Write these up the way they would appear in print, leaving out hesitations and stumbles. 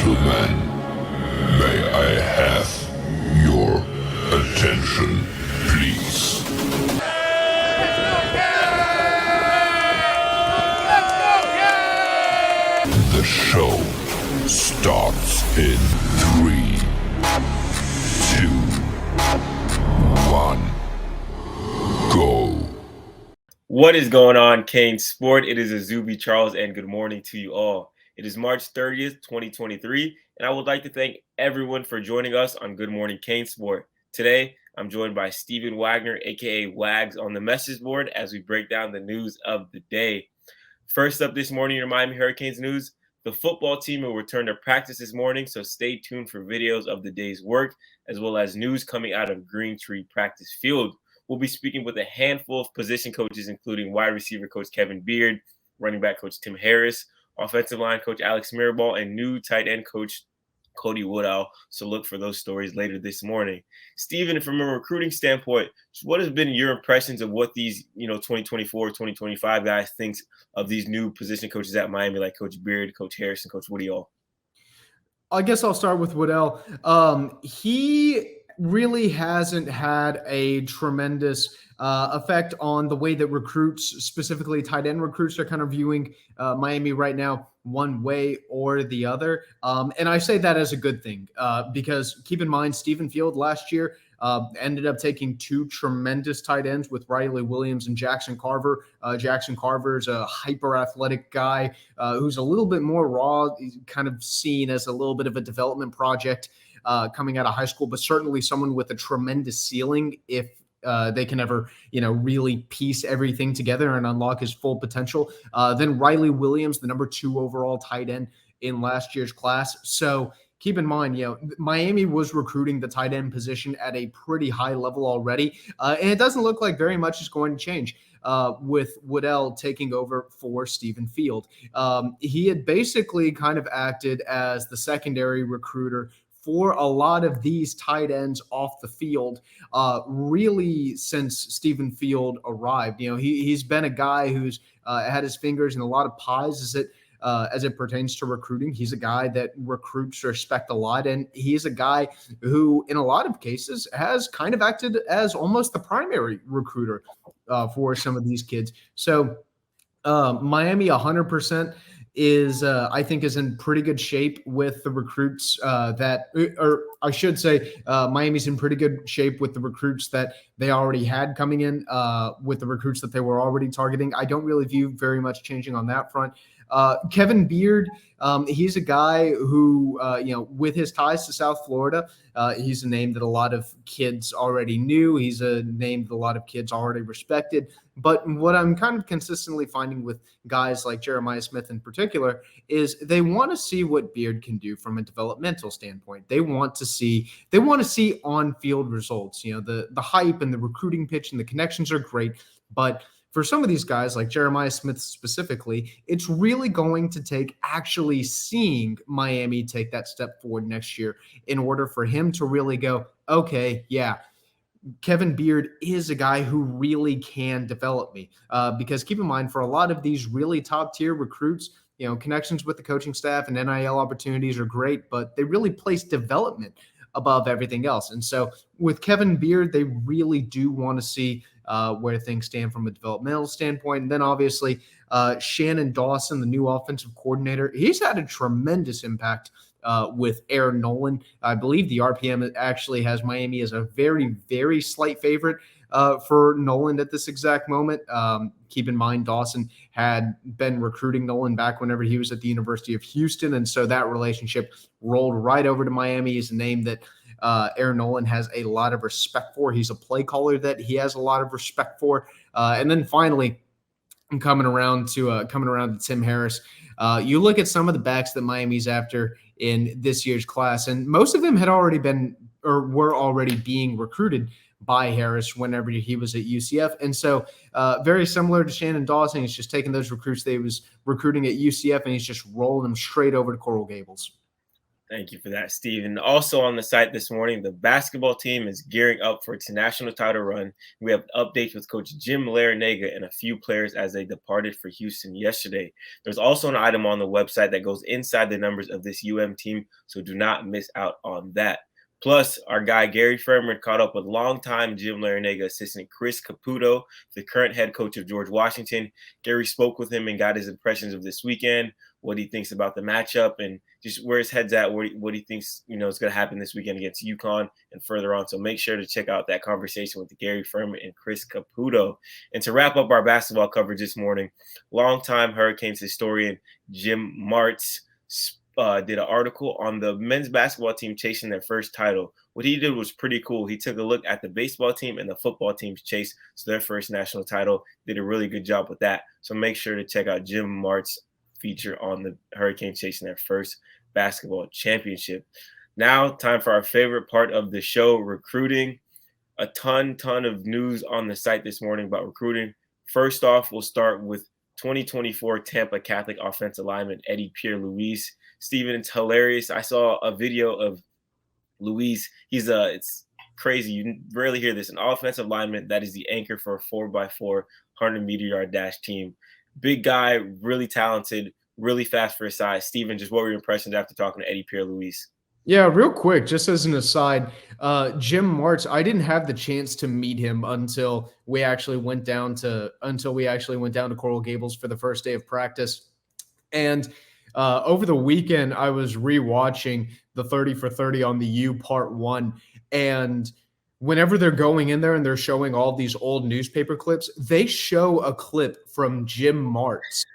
gentlemen, may I have your attention, please? The show starts in 3, 2, 1, go. What is going on, CaneSport? It is Azubi Charles, and good morning to you all. It is March 30th, 2023, and I would like to thank everyone for joining us on Good Morning CaneSport. Today, I'm joined by Steven Wagner, aka Wags, on the message board as we break down the news of the day. First up this morning in Miami Hurricanes news, the football team will return to practice this morning, so stay tuned for videos of the day's work, as well as news coming out of Green Tree Practice Field. We'll be speaking with a handful of position coaches, including wide receiver coach Kevin Beard, running back coach Tim Harris, offensive line coach Alex Mirabal, and new tight end coach Cody Woodall. So look for those stories later this morning. Steven, from a recruiting standpoint, what has been your impressions of what these, 2024, 2025 guys thinks of these new position coaches at Miami, like Coach Beard, Coach Harris, and Coach Woodall? I guess I'll start with Woodall. He really hasn't had a tremendous effect on the way that recruits, specifically tight end recruits, are kind of viewing Miami right now one way or the other. And I say that as a good thing because keep in mind, Stephen Field last year ended up taking two tremendous tight ends with Riley Williams and Jackson Carver. Jackson Carver is a hyper athletic guy who's a little bit more raw. He's kind of seen as a little bit of a development project coming out of high school, but certainly someone with a tremendous ceiling if they can ever, really piece everything together and unlock his full potential. Then Riley Williams, the number 2 overall tight end in last year's class. So keep in mind, Miami was recruiting the tight end position at a pretty high level already, and it doesn't look like very much is going to change with Woodall taking over for Stephen Field. He had basically kind of acted as the secondary recruiter for a lot of these tight ends off the field, really since Stephen Field arrived. He's been a guy who's had his fingers in a lot of pies as it pertains to recruiting. He's a guy that recruits respect a lot, and he's a guy who, in a lot of cases, has kind of acted as almost the primary recruiter for some of these kids. So Miami 100% is I think is in pretty good shape with the recruits Miami's in pretty good shape with the recruits that they already had coming in, with the recruits that they were already targeting. I don't really view very much changing on that front. Kevin Beard, he's a guy who, with his ties to South Florida, he's a name that a lot of kids already knew. He's a name that a lot of kids already respected. But what I'm kind of consistently finding with guys like Jeremiah Smith in particular is they want to see what Beard can do from a developmental standpoint. They want to see on-field results. The hype and the recruiting pitch and the connections are great, but for some of these guys, like Jeremiah Smith specifically, it's really going to take actually seeing Miami take that step forward next year in order for him to really go, okay, yeah, Kevin Beard is a guy who really can develop me. Because keep in mind, for a lot of these really top-tier recruits, connections with the coaching staff and NIL opportunities are great, but they really place development above everything else. And so with Kevin Beard, they really do want to see where things stand from a developmental standpoint. And then obviously Shannon Dawson, the new offensive coordinator, he's had a tremendous impact with Aaron Nolan. I believe the RPM actually has Miami as a very, very slight favorite for Nolan at this exact moment. Keep in mind, Dawson had been recruiting Nolan back whenever he was at the University of Houston. And so that relationship rolled right over to Miami. Is a name that Aaron Nolan has a lot of respect for. He's a play caller that he has a lot of respect for. And then finally, coming around to Tim Harris. You look at some of the backs that Miami's after in this year's class, and most of them had already been or were already being recruited by Harris whenever he was at UCF. And so very similar to Shannon Dawson, he's just taking those recruits that he was recruiting at UCF and he's just rolling them straight over to Coral Gables. Thank you for that, Steve. And also on the site this morning, the basketball team is gearing up for its national title run. We have updates with Coach Jim Larinaga and a few players as they departed for Houston yesterday. There's also an item on the website that goes inside the numbers of this team, so do not miss out on that. Plus, our guy Gary Furman caught up with longtime Jim Larinaga assistant Chris Caputo, the current head coach of George Washington. Gary spoke with him and got his impressions of this weekend, what he thinks about the matchup, and just where his head's at, what he thinks is going to happen this weekend against UConn and further on. So make sure to check out that conversation with Gary Furman and Chris Caputo. And to wrap up our basketball coverage this morning, longtime Hurricanes historian Jim Martz did an article on the men's basketball team chasing their first title. What he did was pretty cool. He took a look at the baseball team and the football team's chase to their first national title. Did a really good job with that. So make sure to check out Jim Martz feature on the Hurricanes chasing their first basketball championship. Now, time for our favorite part of the show, recruiting. A ton of news on the site this morning about recruiting. First off, we'll start with 2024 Tampa Catholic offensive lineman Eddie Pierre-Louis. Steven, it's hilarious. I saw a video of Luis. It's crazy. You rarely hear this. An offensive lineman that is the anchor for a 4x4 100-meter yard dash team. Big guy, really talented, really fast for his size. Steven, just what were your impressions after talking to Eddie Pierre-Louis? Yeah, real quick, just as an aside, Jim Martz, I didn't have the chance to meet him until we actually went down to Coral Gables for the first day of practice. And over the weekend, I was rewatching the 30 for 30 on the U Part 1. And whenever they're going in there and they're showing all these old newspaper clips, they show a clip from Jim Martz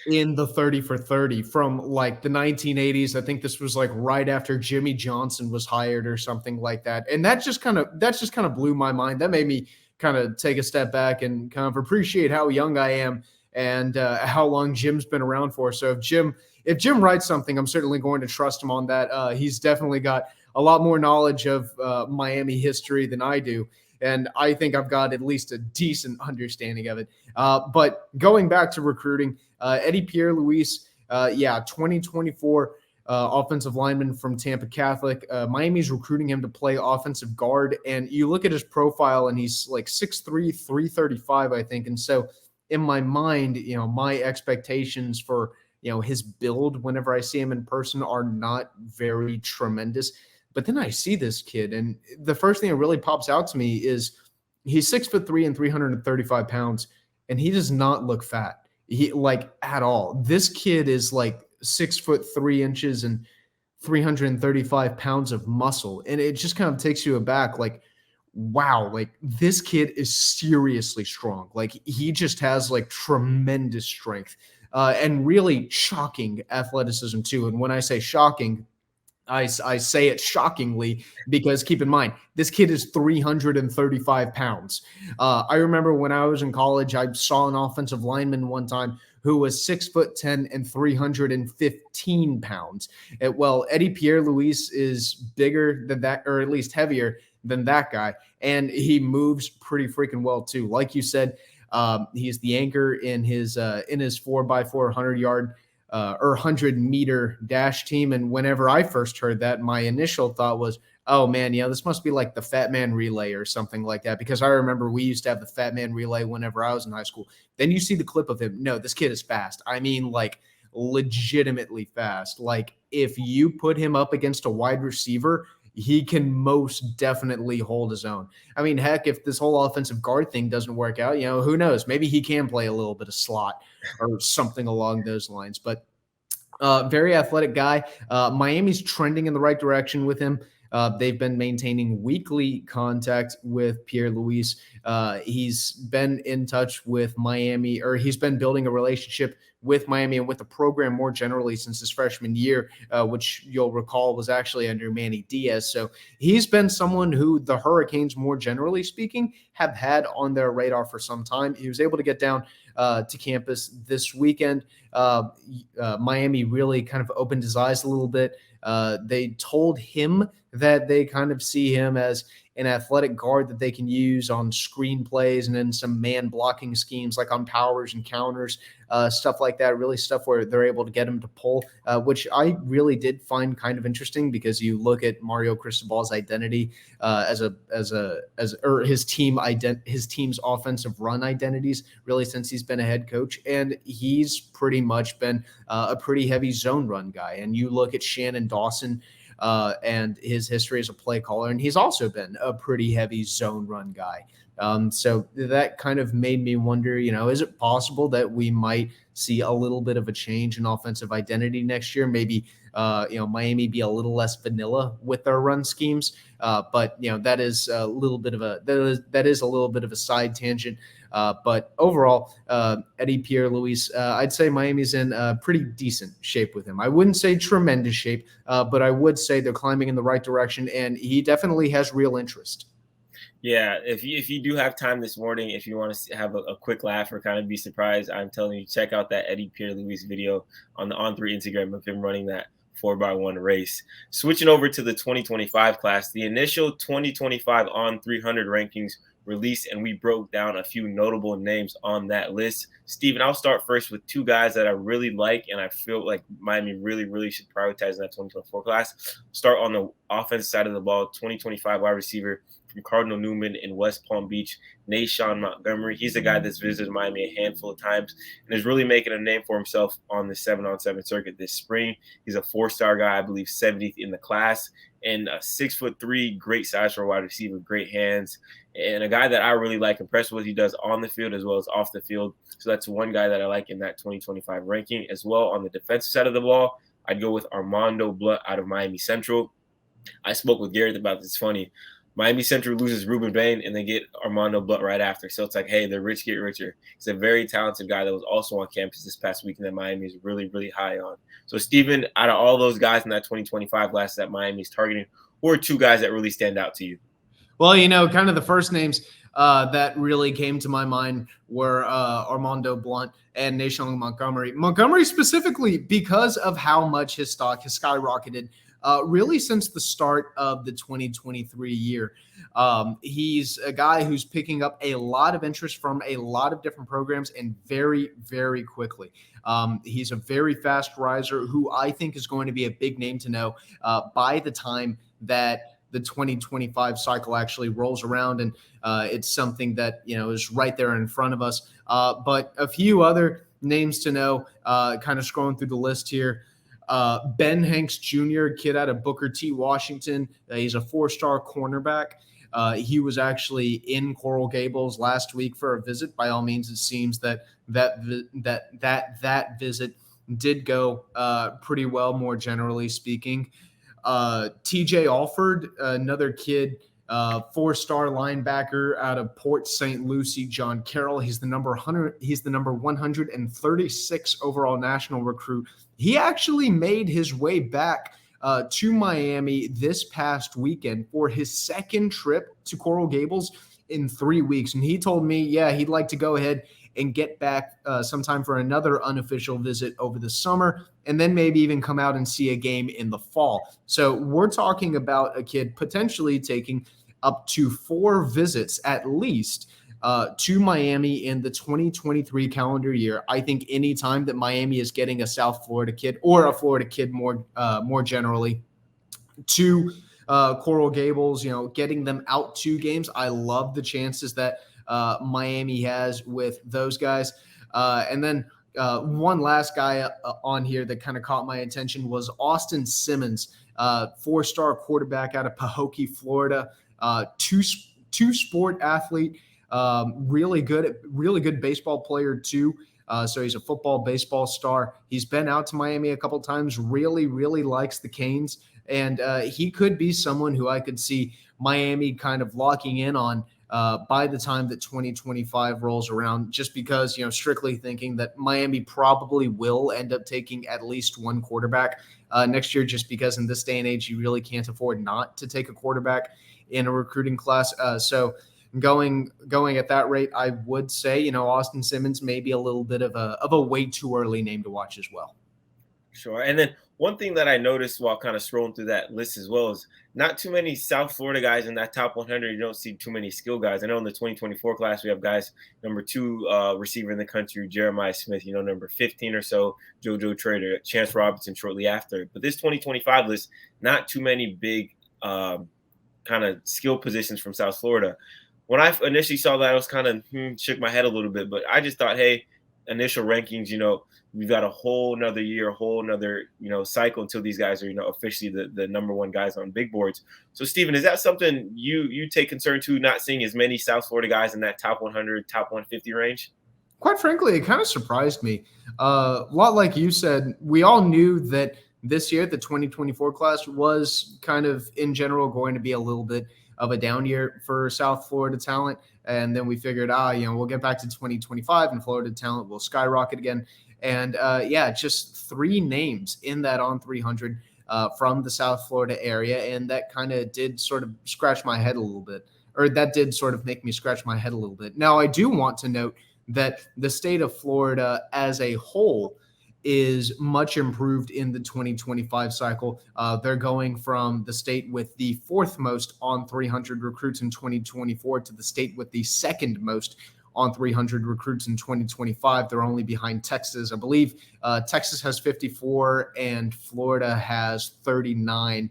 in the 30 for 30 from like the 1980s. I think this was like right after Jimmy Johnson was hired or something like that. And that just kind of blew my mind. That made me kind of take a step back and kind of appreciate how young I am and how long Jim's been around for. So if Jim writes something, I'm certainly going to trust him on that. He's definitely got a lot more knowledge of Miami history than I do. And I think I've got at least a decent understanding of it. But going back to recruiting, Eddie Pierre-Louis, 2024 offensive lineman from Tampa Catholic. Miami's recruiting him to play offensive guard. And you look at his profile, and he's like 6'3", 335, I think. And so in my mind, my expectations for, his build whenever I see him in person are not very tremendous. But then I see this kid, and the first thing that really pops out to me is he's 6'3" and 335 pounds, and he does not look fat. At all. This kid is like 6'3" and 335 pounds of muscle. And it just kind of takes you aback. Like, wow, like this kid is seriously strong. Like he just has like tremendous strength and really shocking athleticism too. And when I say shocking, I say it shockingly because keep in mind, this kid is 335 pounds. I remember when I was in college, I saw an offensive lineman one time who was 6'10" and 315 pounds. Eddie Pierre-Louis is bigger than that, or at least heavier than that guy. And he moves pretty freaking well too. Like you said, he's the anchor in his 4x4 100-yard or 100-meter dash team. And whenever I first heard that, my initial thought was, oh man, this must be like the Fat Man Relay or something like that. Because I remember we used to have the Fat Man Relay whenever I was in high school. Then you see the clip of him. No, this kid is fast. I mean, like legitimately fast. Like if you put him up against a wide receiver, he can most definitely hold his own. I mean, heck, if this whole offensive guard thing doesn't work out, who knows? Maybe he can play a little bit of slot or something along those lines. But very athletic guy. Miami's trending in the right direction with him. They've been maintaining weekly contact with Pierre-Louis. He's been in touch with Miami, or he's been building a relationship with Miami and with the program more generally since his freshman year, which you'll recall was actually under Manny Diaz. So he's been someone who the Hurricanes, more generally speaking, have had on their radar for some time. He was able to get down to campus this weekend. Miami really kind of opened his eyes a little bit. They told him that they kind of see him as an athletic guard that they can use on screen plays and in some man blocking schemes like on powers and counters, stuff like that. Really stuff where they're able to get him to pull, which I really did find kind of interesting because you look at Mario Cristobal's identity as his team's offensive run identities really since he's been a head coach, and he's pretty much been a pretty heavy zone run guy. And you look at Shannon Dawson and his history as a play caller, and he's also been a pretty heavy zone run guy. So that kind of made me wonder, is it possible that we might see a little bit of a change in offensive identity next year? Maybe, Miami be a little less vanilla with their run schemes. But that is a little bit of a side tangent. But overall, Eddie Pierre-Louis, I'd say Miami's in pretty decent shape with him. I wouldn't say tremendous shape, but I would say they're climbing in the right direction, and he definitely has real interest. Yeah, if you do have time this morning, if you want to have a quick laugh or kind of be surprised, I'm telling you, check out that Eddie Pierre-Louis video on the On3 Instagram of him running that 4x1 race. Switching over to the 2025 class, the initial 2025 On 300 rankings released, and we broke down a few notable names on that list. Steven, I'll start first with two guys that I really like, and I feel like Miami really, really should prioritize in that 2024 class. Start on the offensive side of the ball, 2025 wide receiver from Cardinal Newman in West Palm Beach, Nashawn Montgomery. He's a guy that's visited Miami a handful of times and is really making a name for himself on the 7-on-7 circuit this spring. He's a 4-star guy, I believe 70th in the class, and a 6'3", great size for a wide receiver, great hands, and a guy that I really like, impressed with what he does on the field as well as off the field. So that's one guy that I like in that 2025 ranking. As well, on the defensive side of the ball, I'd go with Armando Blunt out of Miami Central. I spoke with Garrett about this. It's funny. Miami Central loses Ruben Bain, and they get Armando Blunt right after. So it's like, hey, the rich get richer. He's a very talented guy that was also on campus this past weekend that Miami is really, really high on. So, Steven, out of all those guys in that 2025 class that Miami is targeting, who are two guys that really stand out to you? Well, kind of the first names that really came to my mind were Armando Blunt and Nashawn Montgomery. Montgomery specifically because of how much his stock has skyrocketed really since the start of the 2023 year. He's a guy who's picking up a lot of interest from a lot of different programs and very, very quickly. He's a very fast riser who I think is going to be a big name to know by the time that the 2025 cycle actually rolls around, and it's something that is right there in front of us. But a few other names to know, kind of scrolling through the list here. Ben Hanks Jr., kid out of Booker T. Washington. He's a 4-star cornerback. He was actually in Coral Gables last week for a visit. By all means, it seems that visit did go pretty well, more generally speaking. TJ Alford, another kid, 4-star linebacker out of Port St. Lucie, John Carroll. He's the number 136 overall national recruit. He actually made his way back to Miami this past weekend for his second trip to Coral Gables in 3 weeks. And he told me, he'd like to go ahead and get back sometime for another unofficial visit over the summer, and then maybe even come out and see a game in the fall. So we're talking about a kid potentially taking up to 4 visits at least to Miami in the 2023 calendar year. I think any time that Miami is getting a South Florida kid or a Florida kid more generally to Coral Gables, getting them out to games, I love the chances that Miami has with those guys. And then one last guy on here that kind of caught my attention was Austin Simmons, 4-star quarterback out of Pahokee, Florida, two-sport athlete, really good baseball player too. So he's a football, baseball star. He's been out to Miami a couple times, really, really likes the Canes. And he could be someone who I could see Miami kind of locking in on by the time that 2025 rolls around, just because, strictly thinking that Miami probably will end up taking at least one quarterback next year, just because in this day and age, you really can't afford not to take a quarterback in a recruiting class. So going at that rate, I would say, Austin Simmons may be a little bit of a way too early name to watch as well. Sure. And then one thing that I noticed while kind of scrolling through that list as well is not too many South Florida guys in that top 100. You don't see too many skill guys. I know in the 2024 class, we have guys, number 2 receiver in the country, Jeremiah Smith, number 15 or so, JoJo Trader, Chance Robinson shortly after. But this 2025 list, not too many big kind of skill positions from South Florida. When I initially saw that, I was kind of shook my head a little bit, but I just thought, hey, initial rankings, we've got a whole nother year, a whole nother, cycle until these guys are, officially the number one guys on big boards. So, Steven, is that something you take concern to, not seeing as many South Florida guys in that top 100, top 150 range? Quite frankly, it kind of surprised me. A lot like you said, we all knew that this year, the 2024 class was kind of in general going to be a little bit of a down year for South Florida talent. And then we figured, we'll get back to 2025 and Florida talent will skyrocket again. And just 3 names in that on 300 from the South Florida area. And that kind of did sort of scratch my head a little bit, or that did sort of make me scratch my head a little bit. Now, I do want to note that the state of Florida as a whole is much improved in the 2025 cycle. They're going from the state with the 4th most on 300 recruits in 2024 to the state with the 2nd most on 300 recruits in 2025. They're only behind Texas. I believe Texas has 54 and Florida has 39.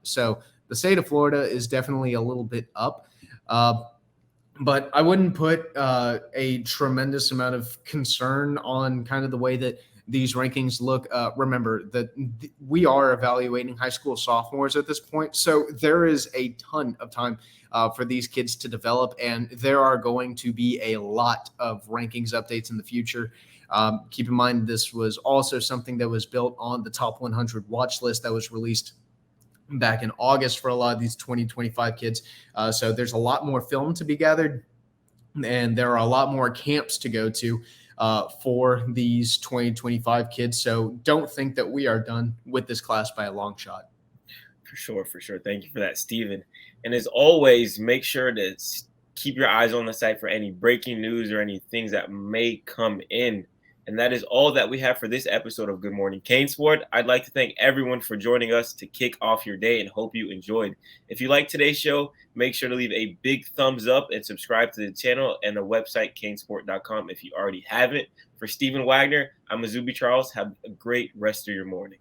So the state of Florida is definitely a little bit up. But I wouldn't put a tremendous amount of concern on kind of the way that these rankings look. Remember that we are evaluating high school sophomores at this point. So there is a ton of time for these kids to develop, and there are going to be a lot of rankings updates in the future. Keep in mind, this was also something that was built on the top 100 watch list that was released back in August for a lot of these 2025 kids. So there's a lot more film to be gathered, and there are a lot more camps to go to for these 2025 kids. So don't think that we are done with this class by a long shot. For sure. Thank you for that, Steven. And as always, make sure to keep your eyes on the site for any breaking news or any things that may come in. And that is all that we have for this episode of Good Morning CaneSport. I'd like to thank everyone for joining us to kick off your day and hope you enjoyed. If you like today's show, make sure to leave a big thumbs up and subscribe to the channel and the website CaneSport.com if you already haven't. For Steven Wagner, I'm Azubi Charles. Have a great rest of your morning.